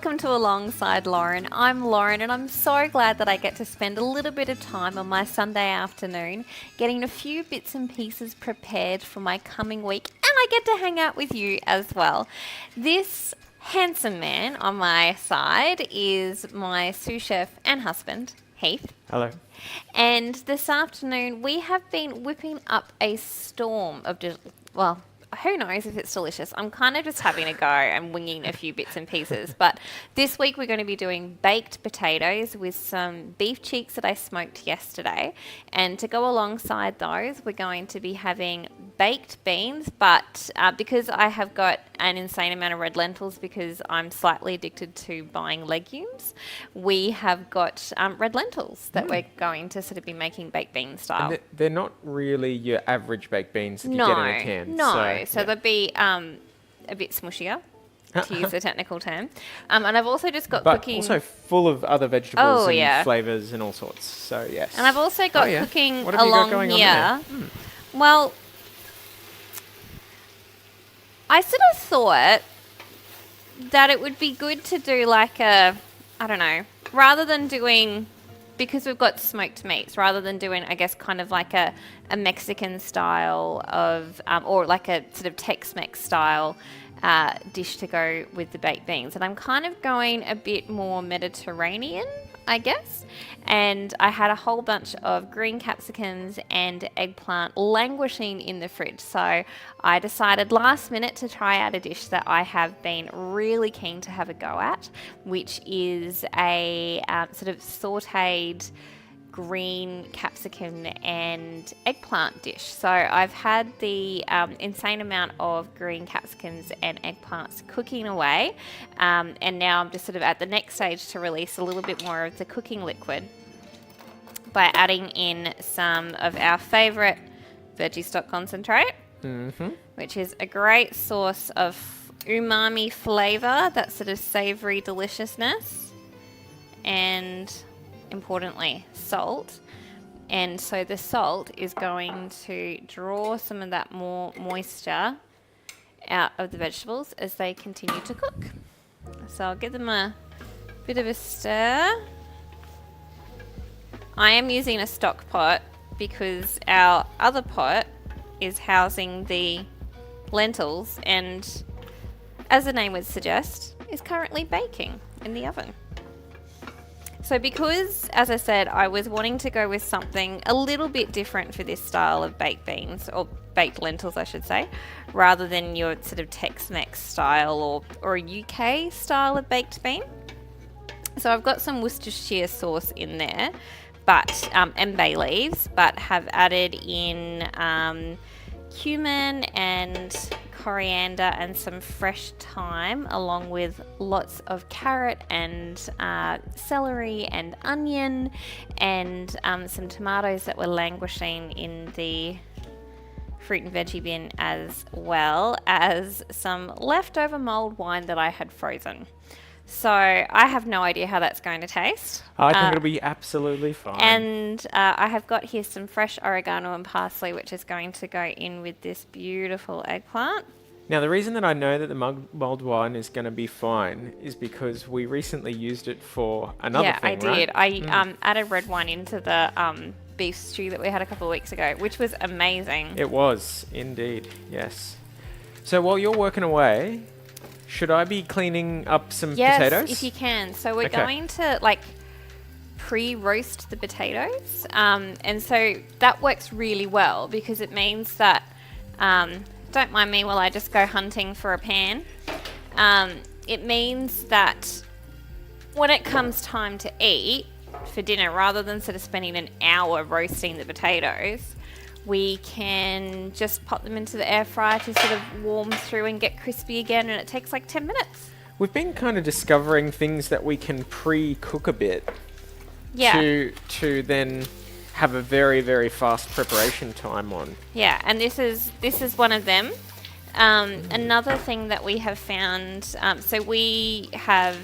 welcome to Alongside Lauren. I'm Lauren and I'm so glad that I get to spend a little bit of time on my Sunday afternoon getting a few bits and pieces prepared for my coming week, and I get to hang out with you as well. This handsome man on my side is my sous chef and husband, Heath. Hello. And this afternoon we have been whipping up a storm of who knows if it's delicious. I'm kind of just having a go and winging a few bits and pieces. But this week we're going to be doing baked potatoes with some beef cheeks that I smoked yesterday. And to go alongside those, we're going to be having baked beans. But because I have got an insane amount of red lentils because I'm slightly addicted to buying legumes, we have got red lentils that we're going to sort of be making baked bean style. And they're not really your average baked beans that you get in a can. So they'll be a bit smushier, to use the technical term. And I've also just got cooking... also full of other vegetables and flavours and all sorts. So, yes. And I've also got cooking what have you along got going here. On there? Well, I sort of thought that it would be good to do like rather than doing... because we've got smoked meats, rather than doing, I guess, kind of like a Mexican style of, or like a sort of Tex-Mex style dish to go with the baked beans. And I'm kind of going a bit more Mediterranean, I guess. And I had a whole bunch of green capsicums and eggplant languishing in the fridge. So I decided last minute to try out a dish that I have been really keen to have a go at, which is a sort of sautéed green capsicum and eggplant dish. So I've had the insane amount of green capsicums and eggplants cooking away, and now I'm just sort of at the next stage to release a little bit more of the cooking liquid by adding in some of our favourite veggie stock concentrate, which is a great source of umami flavour, that sort of savoury deliciousness, and importantly, salt. And so the salt is going to draw some of that more moisture out of the vegetables as they continue to cook. So I'll give them a bit of a stir. I am using a stock pot because our other pot is housing the lentils and, as the name would suggest, is currently baking in the oven. So because, as I said, I was wanting to go with something a little bit different for this style of baked beans, or baked lentils, I should say, rather than your sort of Tex-Mex style or a UK style of baked bean. So I've got some Worcestershire sauce in there, and bay leaves, but have added in cumin and coriander and some fresh thyme, along with lots of carrot and celery and onion, and some tomatoes that were languishing in the fruit and veggie bin, as well as some leftover mulled wine that I had frozen. So I have no idea how that's going to taste. I think it'll be absolutely fine. And I have got here some fresh oregano and parsley, which is going to go in with this beautiful eggplant. Now, the reason that I know that the mulled wine is going to be fine is because we recently used it for another thing, I did. Right? I added red wine into the beef stew that we had a couple of weeks ago, which was amazing. It was, indeed, yes. So while you're working away, should I be cleaning up some potatoes? Yes, if you can. So we're going to pre-roast the potatoes, and so that works really well because it means that, don't mind me while I just go hunting for a pan. It means that when it comes time to eat for dinner, rather than sort of spending an hour roasting the potatoes, we can just pop them into the air fryer to sort of warm through and get crispy again, and it takes like 10 minutes. We've been kind of discovering things that we can pre-cook a bit to then have a very, very fast preparation time on. Yeah, and this is one of them. Another thing that we have found, so we have,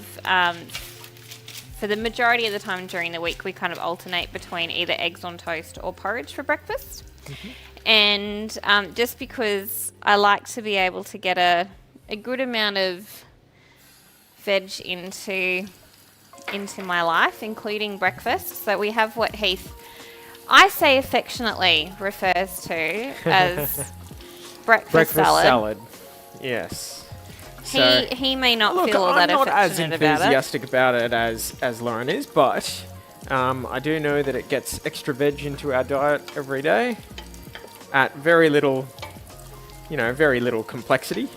for the majority of the time during the week, we kind of alternate between either eggs on toast or porridge for breakfast. And just because I like to be able to get a good amount of veg into my life, including breakfast. So we have what Heath, I say affectionately, refers to as breakfast salad. Yes. He may not look, feel all that I'm not as affectionate about it. enthusiastic about it as Lauren is, but I do know that it gets extra veg into our diet every day at very little complexity.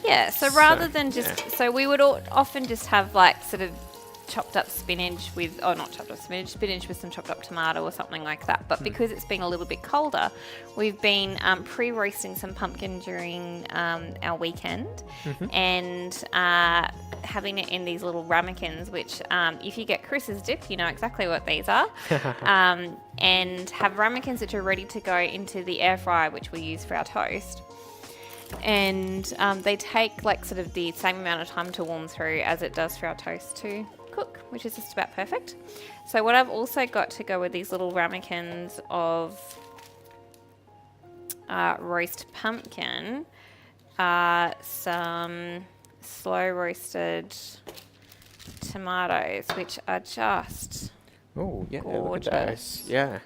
Yeah, so rather than just, so we would often just have like sort of chopped up spinach with, or not chopped up spinach with some chopped up tomato or something like that. But because it's been a little bit colder, we've been pre-roasting some pumpkin during our weekend and having it in these little ramekins, which if you get Chris's dip, you know exactly what these are. And have ramekins which are ready to go into the air fryer, which we use for our toast. And they take like sort of the same amount of time to warm through as it does for our toast to cook, which is just about perfect. So what I've also got to go with these little ramekins of roast pumpkin are some slow roasted tomatoes, which are just gorgeous. look at those. Yeah.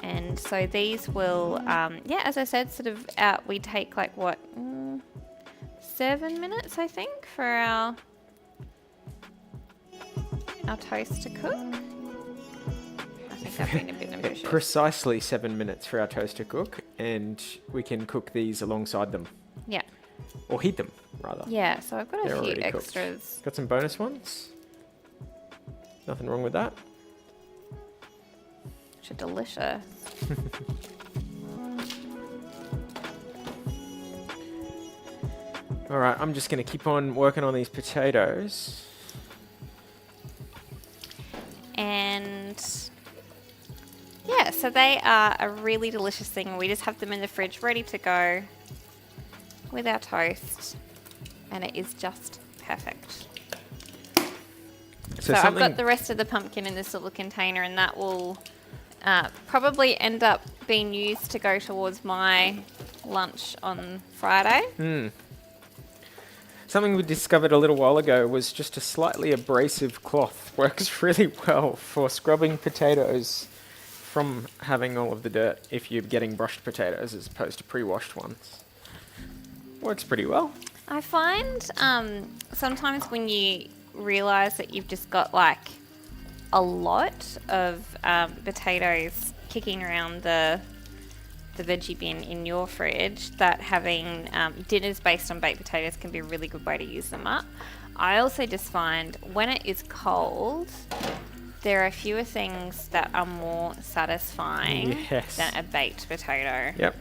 And so these will, as I said, sort of we take like 7 minutes, I think, for our toast to cook. I think I've been a bit ambitious. Precisely 7 minutes for our toast to cook, and we can cook these alongside them. Yeah. Or heat them, rather. Yeah, so I've got They're a few already extras. Cooked. Got some bonus ones. Nothing wrong with that. Which are delicious. All right, I'm just going to keep on working on these potatoes. And yeah, so they are a really delicious thing. We just have them in the fridge ready to go with our toast, and it is just perfect. So I've got the rest of the pumpkin in this little container, and that will probably end up being used to go towards my lunch on Friday. Something we discovered a little while ago was just a slightly abrasive cloth works really well for scrubbing potatoes from having all of the dirt if you're getting brushed potatoes as opposed to pre-washed ones. Works pretty well. I find sometimes when you realise that you've just got like a lot of potatoes kicking around the veggie bin in your fridge, that having dinners based on baked potatoes can be a really good way to use them up. I also just find when it is cold, there are fewer things that are more satisfying than a baked potato. Yep.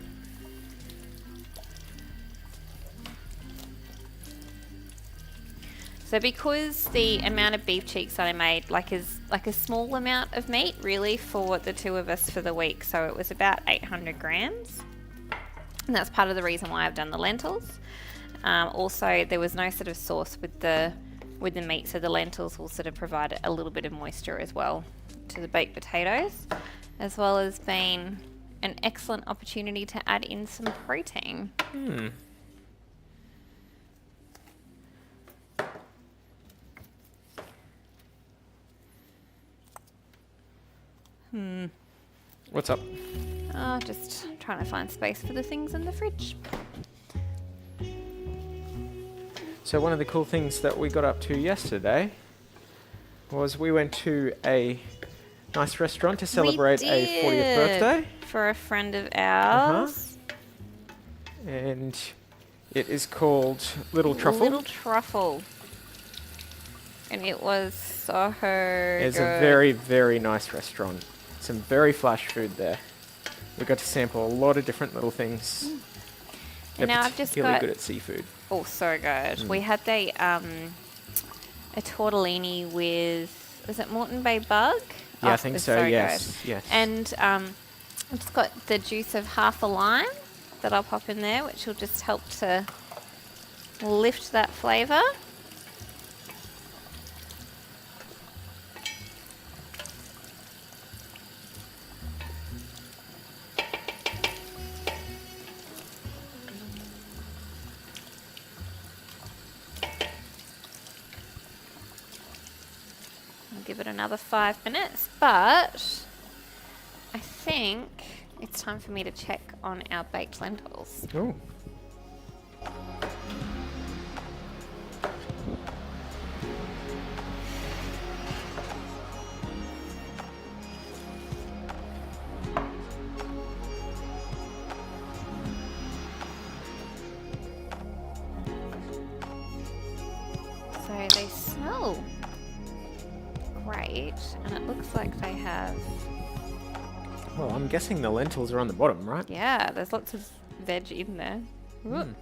So because the amount of beef cheeks that I made is like a small amount of meat really for the two of us for the week, so it was about 800 grams, and that's part of the reason why I've done the lentils. Also, there was no sort of sauce with the meat, so the lentils will sort of provide a little bit of moisture as well to the baked potatoes, as well as being an excellent opportunity to add in some protein. What's up? Just trying to find space for the things in the fridge. So one of the cool things that we got up to yesterday was we went to a nice restaurant to celebrate a 40th birthday. For a friend of ours. And it is called Little Truffle. Little Truffle. And it was so good. It's a very, very nice restaurant. Some very flash food there. We got to sample a lot of different little things. And now I've just got good at seafood. Oh, so good. We had a tortellini with, is it Moreton Bay bug? Yeah, I think so. Yes, good. yes. And I've just got the juice of half a lime that I'll pop in there, which will just help to lift that flavour. We'll give it another 5 minutes, but I think it's time for me to check on our baked lentils. Oh. So they smell great, and it looks like they have, Well, I'm guessing the lentils are on the bottom, right? yeah, there's lots of veg in there. Ooh.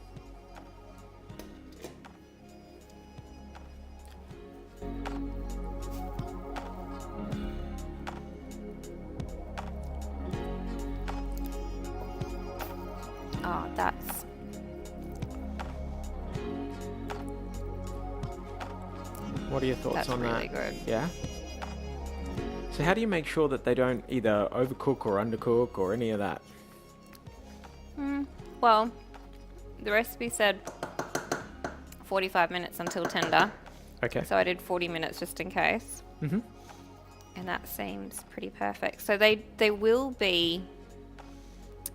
Oh, that's What are your thoughts on really that? good. Yeah. So how do you make sure that they don't either overcook or undercook or any of that? Well, the recipe said 45 minutes until tender, Okay. so I did 40 minutes just in case, Mm-hmm. and that seems pretty perfect. So they will be,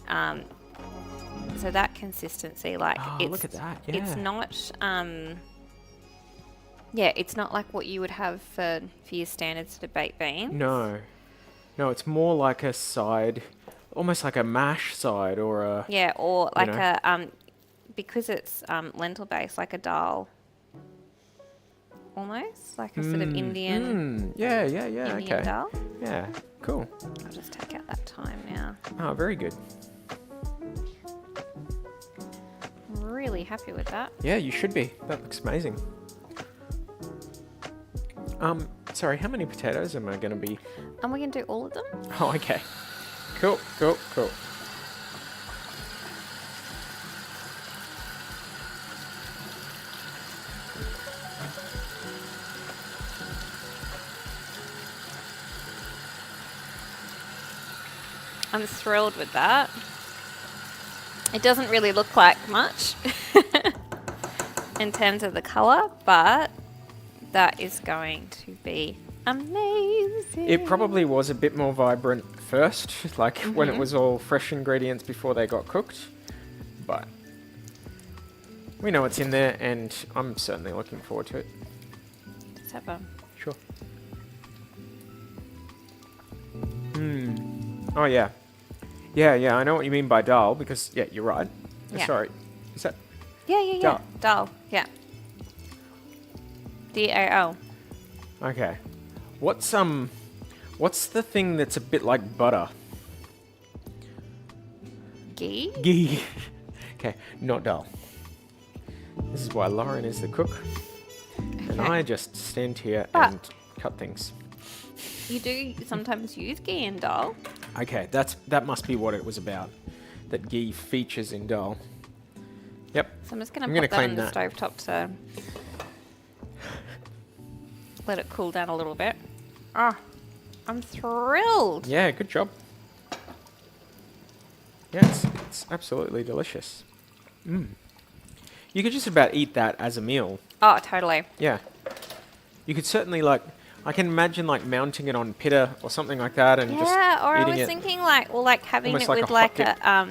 so that consistency, like Oh, it's look at that. Yeah. it's not yeah, it's not like what you would have for your standard sort of baked beans. No. No, it's more like a side, almost like a mash side or a... Yeah, or like know. a because it's lentil based, like a dal, almost like a sort of Indian Yeah, Indian okay. dal. Yeah, cool. I'll just take out that time now. Oh, very good. Really happy with that. Yeah, you should be. That looks amazing. Sorry, how many potatoes am I going to be? And we can do all of them. Oh, okay. Cool. I'm thrilled with that. It doesn't really look like much in terms of the colour, but that is going to be amazing. It probably was a bit more vibrant first, like when it was all fresh ingredients before they got cooked. But we know it's in there, and I'm certainly looking forward to it. Let's have a... Sure. Oh, yeah. Yeah, I know what you mean by dal, because, yeah, you're right. Yeah. Sorry. Is that... Yeah. Dal. Dal, yeah. D-A-L. Okay. What's the thing that's a bit like butter? Ghee? Ghee. Okay, not dal. This is why Lauren is the cook, and I just stand here But- and cut things. You do sometimes use ghee in dal. Okay, that must be what it was about. That ghee features in dal. Yep. So I'm just going I'm to gonna put that on claim the that. stovetop to let it cool down a little bit. Ah, I'm thrilled. Yeah, good job. Yeah, it's absolutely delicious. You could just about eat that as a meal. Oh, totally. Yeah. You could certainly I can imagine mounting it on pita or something like that and just Yeah, or I eating was it. thinking having almost it like a with hot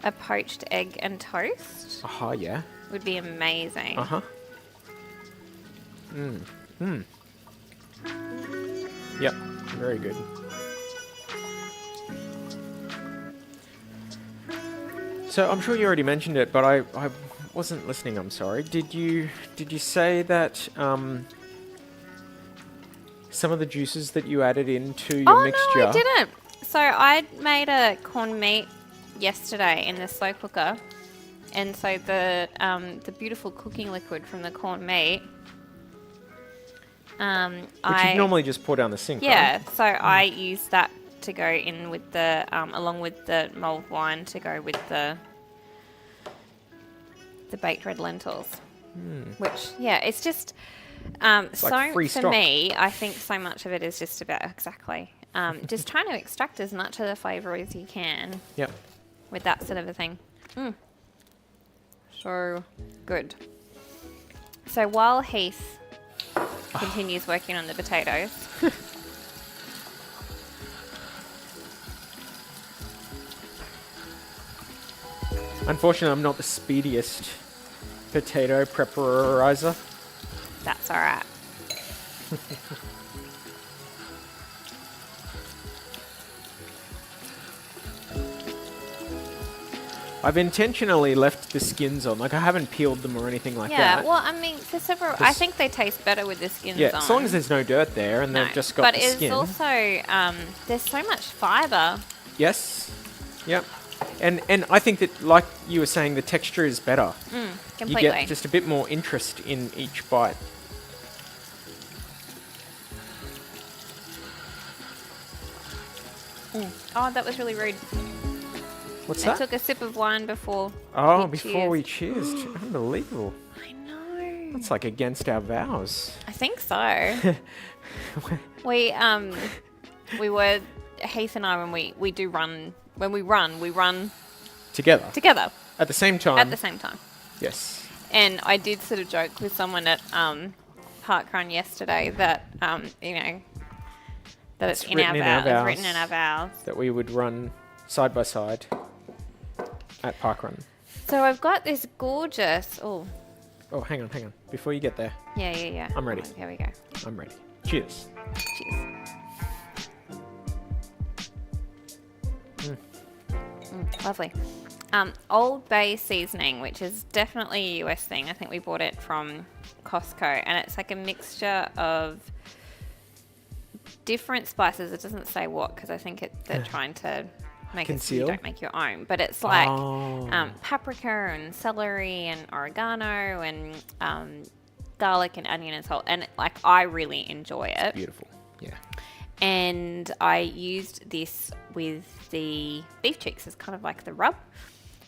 a poached egg and toast Oh, yeah. would be amazing. Uh-huh. Yep, very good. So I'm sure you already mentioned it, but I wasn't listening, I'm sorry. Did you say that some of the juices that you added into your mixture... No, I didn't. So I made a corned meat yesterday in the slow cooker, and so the beautiful cooking liquid from the corned meat. Which you normally just pour down the sink, Yeah, right? so I use that to go in with the along with the mulled wine to go with the baked red lentils. Which it's just like so free for stock. me, I think so much of it is just about just trying to extract as much of the flavour as you can Yep. with that sort of a thing. So good. So while Heath continues working on the potatoes. Unfortunately, I'm not the speediest potato prepperizer. That's all right. I've intentionally left the skins on. Like, I haven't peeled them or anything like Yeah, that. well, I mean, for several, I think they taste better with the skins Yeah, on. as long as there's no dirt there and they've just got but the it's skin. also, there's so much fibre. Yes. Yep. And I think that, like you were saying, the texture is better. Completely. You get just a bit more interest in each bite. Oh, that was really rude. What's I that? took a sip of wine before. Before we cheersed. Unbelievable. I know. That's like against our vows. I think so. we were, Heath and I, when we run Together. together At the same time. at the same time. Yes. And I did sort of joke with someone at Parkrun yesterday that that it's in our vows. It's written in our vows. That we would run side by side at Parkrun. So I've got this gorgeous. Oh, hang on. Before you get there, yeah. I'm ready. Here we go. I'm ready. Cheers. Cheers. Lovely. Old Bay seasoning, which is definitely a US thing. I think we bought it from Costco, and it's like a mixture of different spices. It doesn't say what, because I think they're trying to make it so you Conceal? don't make your own. But it's like paprika and celery and oregano and garlic and onion and salt. And I really enjoy it. Beautiful. Yeah. And I used this with the beef cheeks as kind of like the rub.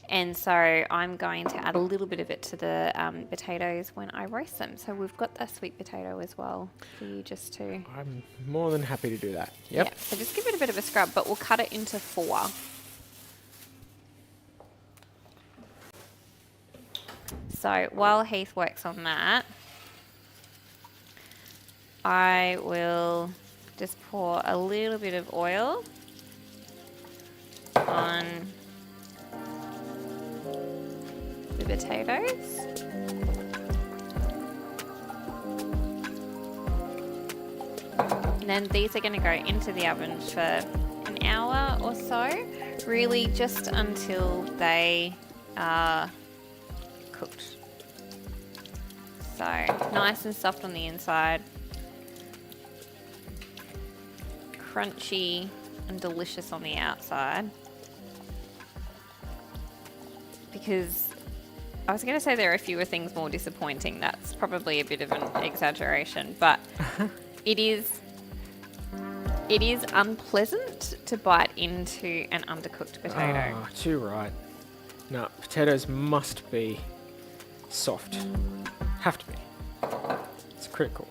And so I'm going to add a little bit of it to the potatoes when I roast them. So we've got a sweet potato as well for you just to... I'm more than happy to do that. Yep. Yeah, so just give it a bit of a scrub, but we'll cut it into 4. So while Heath works on that, I will just pour a little bit of oil on the potatoes. And then these are going to go into the oven for an hour or so, really just until they are cooked. So nice and soft on the inside, crunchy and delicious on the outside. Because I was going to say there are fewer things more disappointing. That's probably a bit of an exaggeration, but it is unpleasant to bite into an undercooked potato. Oh, too right. No, potatoes must be soft. Have to be. It's critical.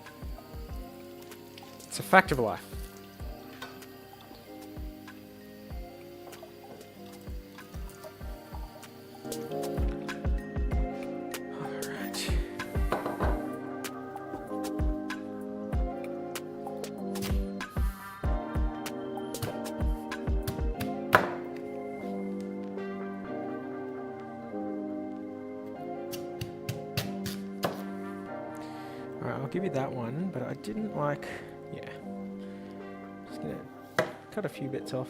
It's a fact of life. Alright. Alright, I'll give you that one, but I didn't like... Yeah. Just gonna cut a few bits off.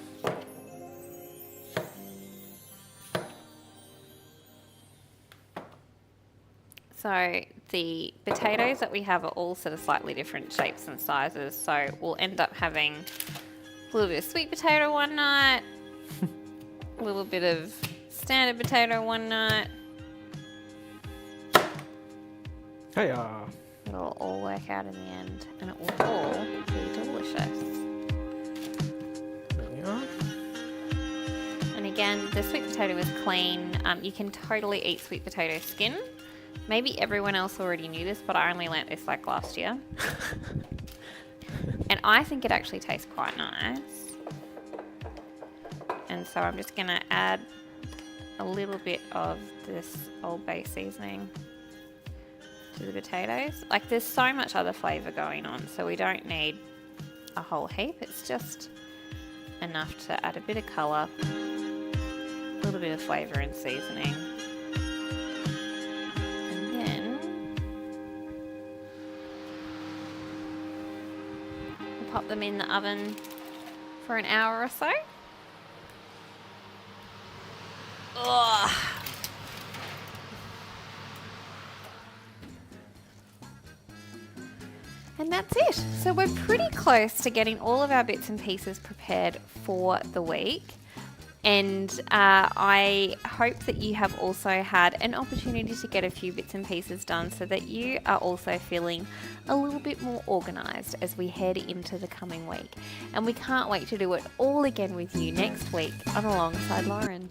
So the potatoes that we have are all sort of slightly different shapes and sizes. So we'll end up having a little bit of sweet potato one night, a little bit of standard potato one night. Hey, It'll all work out in the end, and it will all be delicious. there we are. And again, the sweet potato is clean. You can totally eat sweet potato skin. Maybe everyone else already knew this, but I only learnt this like last year. And I think it actually tastes quite nice. And so I'm just going to add a little bit of this Old Bay seasoning to the potatoes. Like there's so much other flavour going on, so we don't need a whole heap. It's just enough to add a bit of colour, a little bit of flavour and seasoning. And then we'll pop them in the oven for an hour or so. Ugh. And that's it. So we're pretty close to getting all of our bits and pieces prepared for the week. And I hope that you have also had an opportunity to get a few bits and pieces done so that you are also feeling a little bit more organised as we head into the coming week. And we can't wait to do it all again with you next week on Alongside Lauren.